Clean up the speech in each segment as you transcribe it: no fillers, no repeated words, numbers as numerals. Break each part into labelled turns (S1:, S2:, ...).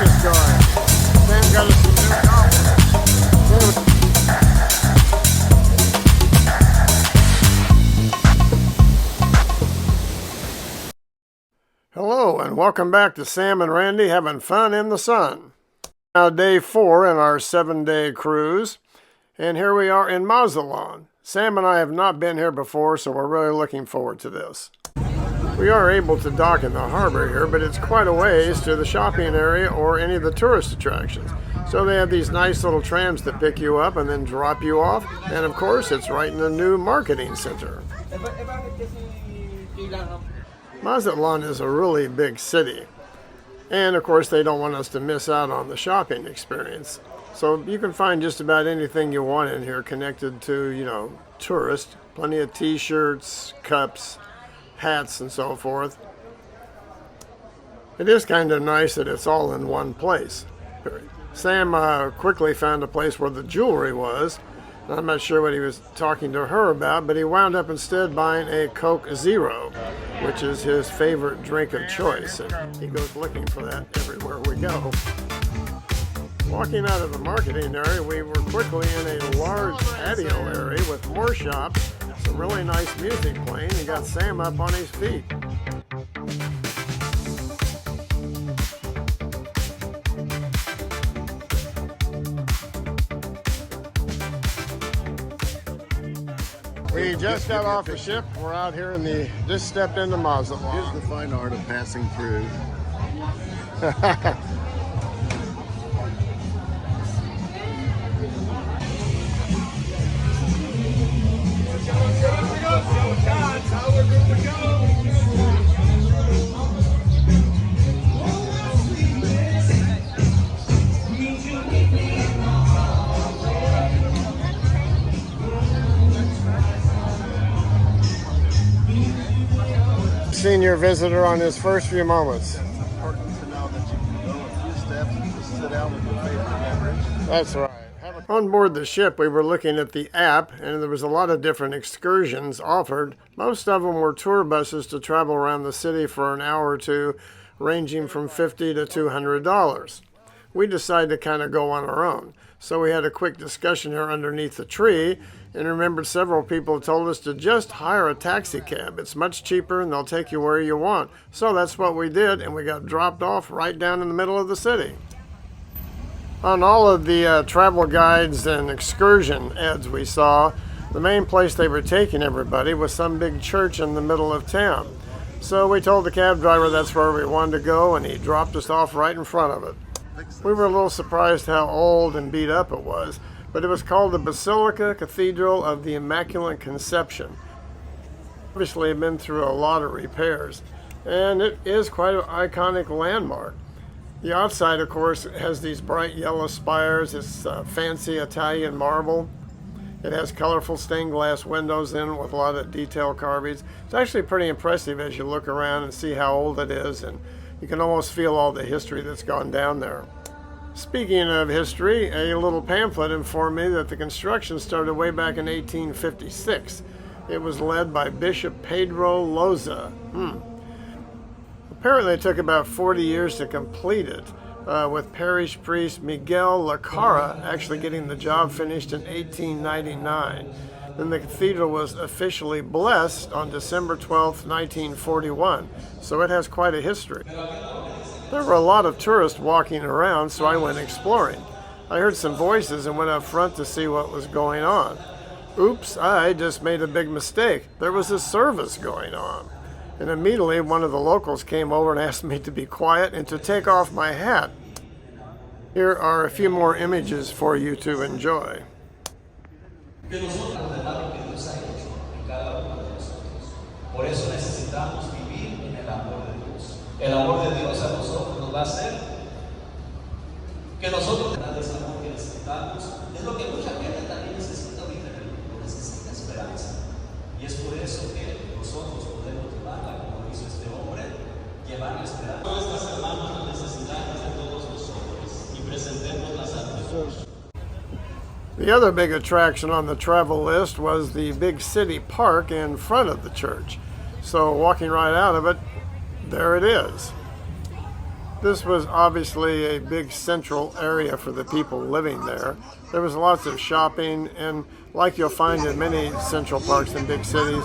S1: this going. Sam got us some new Goblets. Hello and welcome back to Sam and Randy having fun in the sun. Now day 4 in our 7-day cruise, and here we are in Mazatlan. Sam and I have not been here before, so we're really looking forward to this. We are able to dock in the harbor here, but it's quite a ways to the shopping area or any of the tourist attractions. So they have these nice little trams that pick you up and then drop you off, and of course it's right in the new marketing center. Mazatlan is a really big city, and of course they don't want us to miss out on the shopping experience. So you can find just about anything you want in here connected to, tourists. Plenty of t-shirts, cups, hats, and so forth. It is kind of nice that it's all in one place. Sam quickly found a place where the jewelry was. I'm not sure what he was talking to her about, but he wound up instead buying a Coke Zero, which is his favorite drink of choice, and he goes looking for that everywhere we go. Walking out of the marketing area, we were quickly in a large patio area with more shops, some really nice music playing, and got Sam up on his feet. We just got off the ship. We're out here just stepped into Mazatlan.
S2: Here's the fine art of passing through.
S1: Senior visitor on his first few moments.
S2: It's important to know that you can go a few steps and just sit down with your favorite beverage.
S1: That's right. On board the ship, we were looking at the app, and there was a lot of different excursions offered. Most of them were tour buses to travel around the city for an hour or two, ranging from $50 to $200. We decided to kind of go on our own. So we had a quick discussion here underneath the tree, and remembered several people told us to just hire a taxi cab. It's much cheaper and they'll take you where you want. So that's what we did, and we got dropped off right down in the middle of the city. On all of the travel guides and excursion ads we saw, the main place they were taking everybody was some big church in the middle of town. So we told the cab driver that's where we wanted to go, and he dropped us off right in front of it. We were a little surprised how old and beat up it was, but it was called the Basilica Cathedral of the Immaculate Concepcion. Obviously, it's been through a lot of repairs, and it is quite an iconic landmark. The outside, of course, has these bright yellow spires. It's fancy Italian marble. It has colorful stained glass windows in it with a lot of detail carvings. It's actually pretty impressive as you look around and see how old it is, and you can almost feel all the history that's gone down there. Speaking of history, a little pamphlet informed me that the construction started way back in 1856. It was led by Bishop Pedro Loza. Apparently it took about 40 years to complete it, with parish priest Miguel Lacara actually getting the job finished in 1899. Then the cathedral was officially blessed on December 12, 1941, so it has quite a history. There were a lot of tourists walking around, so I went exploring. I heard some voices and went up front to see what was going on. Oops, I just made a big mistake. There was a service going on. And immediately one of the locals came over and asked me to be quiet and to take off my hat. Here are a few more images for you to enjoy.
S3: El amor de Dios a nosotros nos va a hacer que nosotros tengamos el amor que necesitamos. Es lo que mucha gente también necesita ahorita en el mundo, necesita esperanza. Y es por eso que nosotros podemos llevarla, como hizo este hombre, llevar la esperanza. Nuestras hermanas necesitamos de todos nosotros y presentemos ante Dios.
S1: The other big attraction on the travel list was the big city park in front of the church. So walking right out of it, there it is. This was obviously a big central area for the people living there. There was lots of shopping, and like you'll find in many central parks in big cities,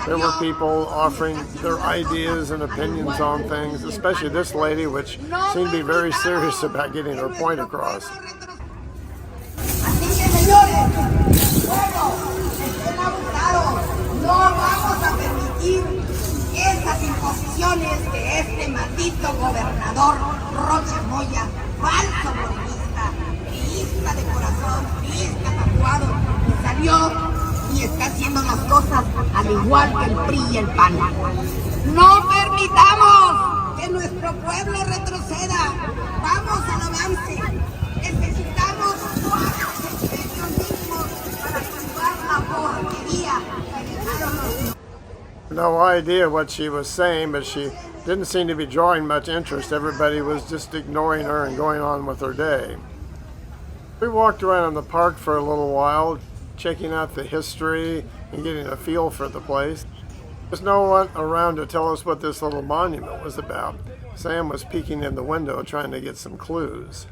S1: there were people offering their ideas and opinions on things, especially this lady, which seemed to be very serious about getting her point across.
S4: Así que señores, bueno, estén abusados. No vamos a permitir esas imposiciones que este maldito gobernador Rocha Moya, falso morenista, priista de corazón, priista tatuado, que salió y está haciendo las cosas al igual que el PRI y el PAN. No permitamos que nuestro pueblo retroceda. Vamos al avance. Necesitamos cuatro sexenios mismos para tumbar la porquería que dejaron los...
S1: No idea what she was saying, but she didn't seem to be drawing much interest. Everybody was just ignoring her and going on with their day. We walked around the park for a little while, checking out the history and getting a feel for the place. There's no one around to tell us what this little monument was about. Sam was peeking in the window trying to get some clues.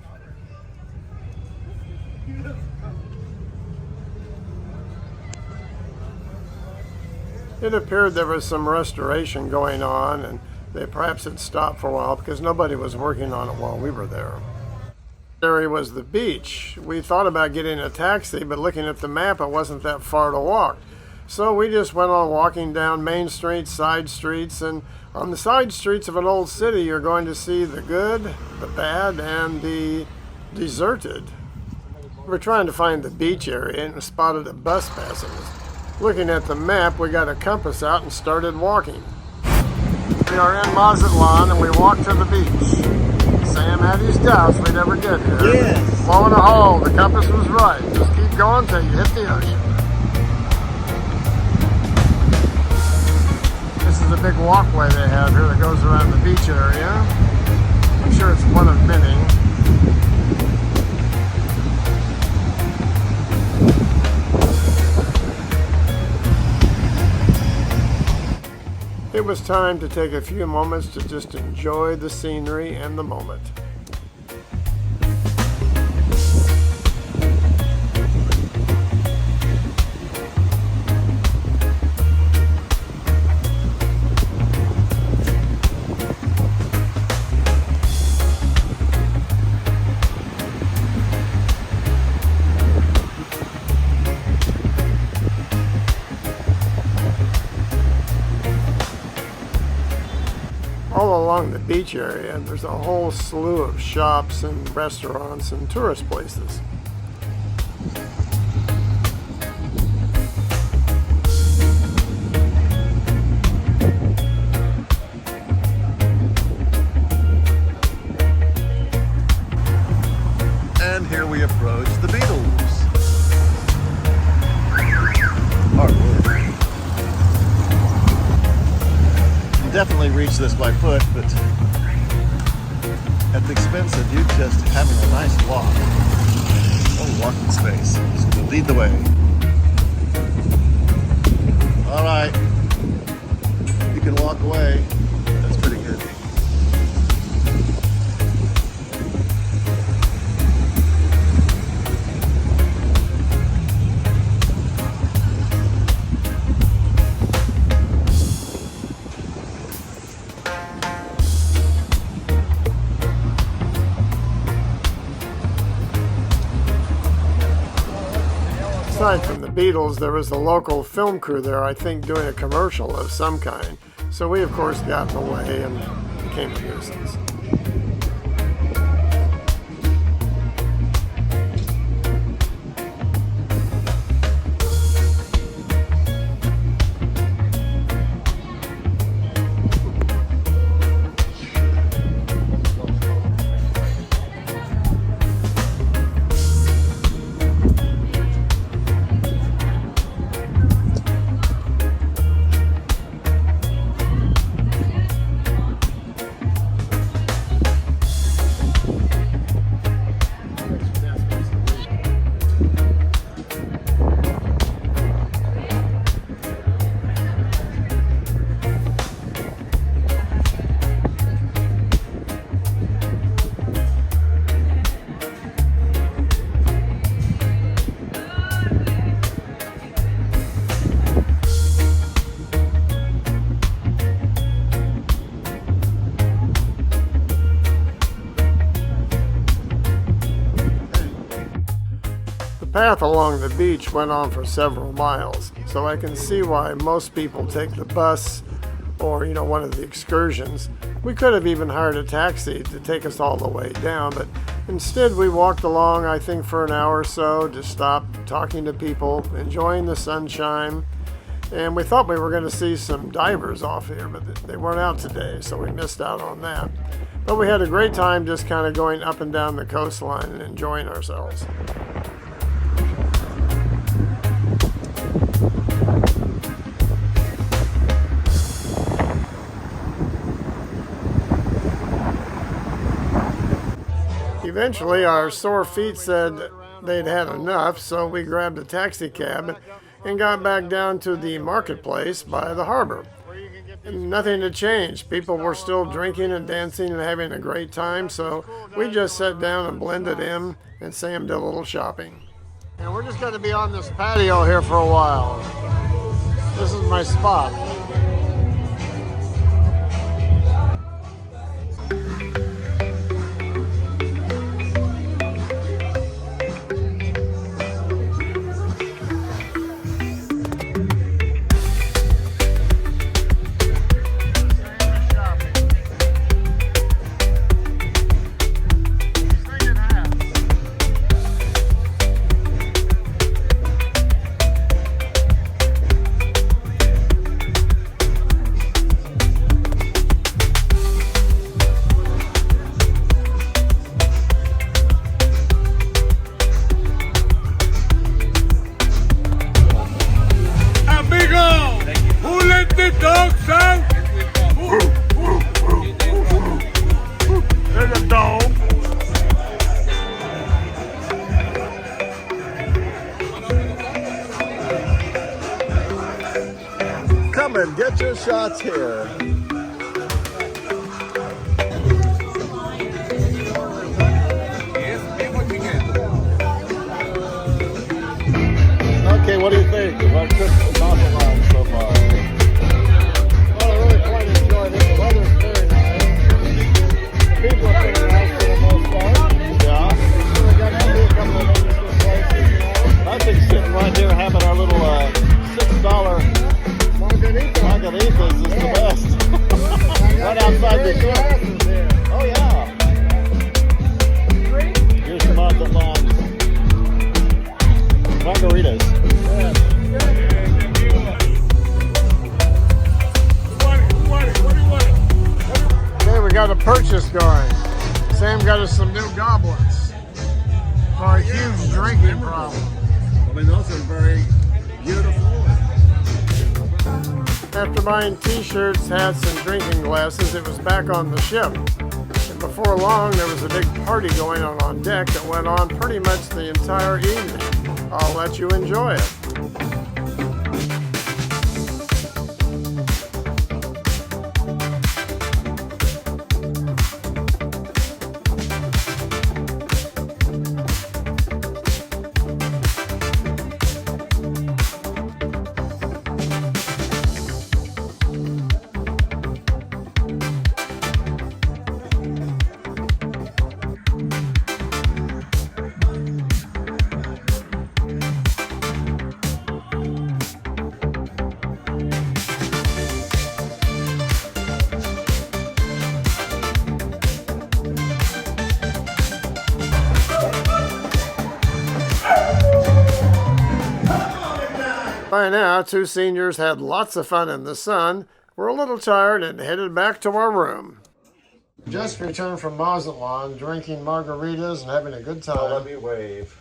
S1: It appeared there was some restoration going on, and they perhaps had stopped for a while because nobody was working on it while we were there. There was the beach. We thought about getting a taxi, but looking at the map, it wasn't that far to walk. So we just went on walking down main streets, side streets, and on the side streets of an old city, you're going to see the good, the bad, and the deserted. We were trying to find the beach area and spotted a bus passing us. Looking at the map, we got a compass out and started walking. We are in Mazatlan and we walked to the beach. Sam had his doubts we'd ever get here.
S2: Yes.
S1: Lo and behold, the compass was right. Just keep going till you hit the ocean. This is a big walkway they have here that goes around the beach area. I'm sure it's one of many. It was time to take a few moments to just enjoy the scenery and the moment. All along the beach area, there's a whole slew of shops and restaurants and tourist places.
S2: And here we approach the Beatles. Artwork. Definitely reach this by foot, but at the expense of you just having a nice walk. Oh, walking space. Just gonna lead the way. All right, you can walk away. That's pretty good.
S1: Aside from the Beatles, there was a local film crew there, I think, doing a commercial of some kind. So we, of course, got in the way and became a nuisance. path along the beach went on for several miles, so I can see why most people take the bus or, one of the excursions. We could have even hired a taxi to take us all the way down, but instead we walked along, I think, for an hour or so, just stopped talking to people, enjoying the sunshine. And we thought we were going to see some divers off here, but they weren't out today, so we missed out on that. But we had a great time just kind of going up and down the coastline and enjoying ourselves. Eventually, our sore feet said they'd had enough, so we grabbed a taxi cab and got back down to the marketplace by the harbor. Nothing had changed. People were still drinking and dancing and having a great time, so we just sat down and blended in, and Sam did a little shopping. And we're just going to be on this patio here for a while. This is my spot.
S2: Come and get your shots here. Okay, what do you think of our trip to Mazatlan so far?
S1: Well, I really quite enjoyed it. The weather's very nice. People are pretty nice for the most part.
S2: Yeah.
S1: So we got to see a couple of interesting places.
S2: I think sitting right here having our little $6 Margaritas is the best. Right outside the shop. Oh yeah. Here's the Mazatlan Margaritas.
S1: Okay, we got a purchase going. Sam got us some new goblets for our huge drinking problem.
S2: I mean, those are very beautiful.
S1: After buying t-shirts, hats, and drinking glasses, it was back on the ship. And before long, there was a big party going on deck that went on pretty much the entire evening. I'll let you enjoy it. By now, two seniors had lots of fun in the sun, were a little tired, and headed back to our room. Just returned from Mazatlan, drinking margaritas and having a good time.
S2: Let me wave.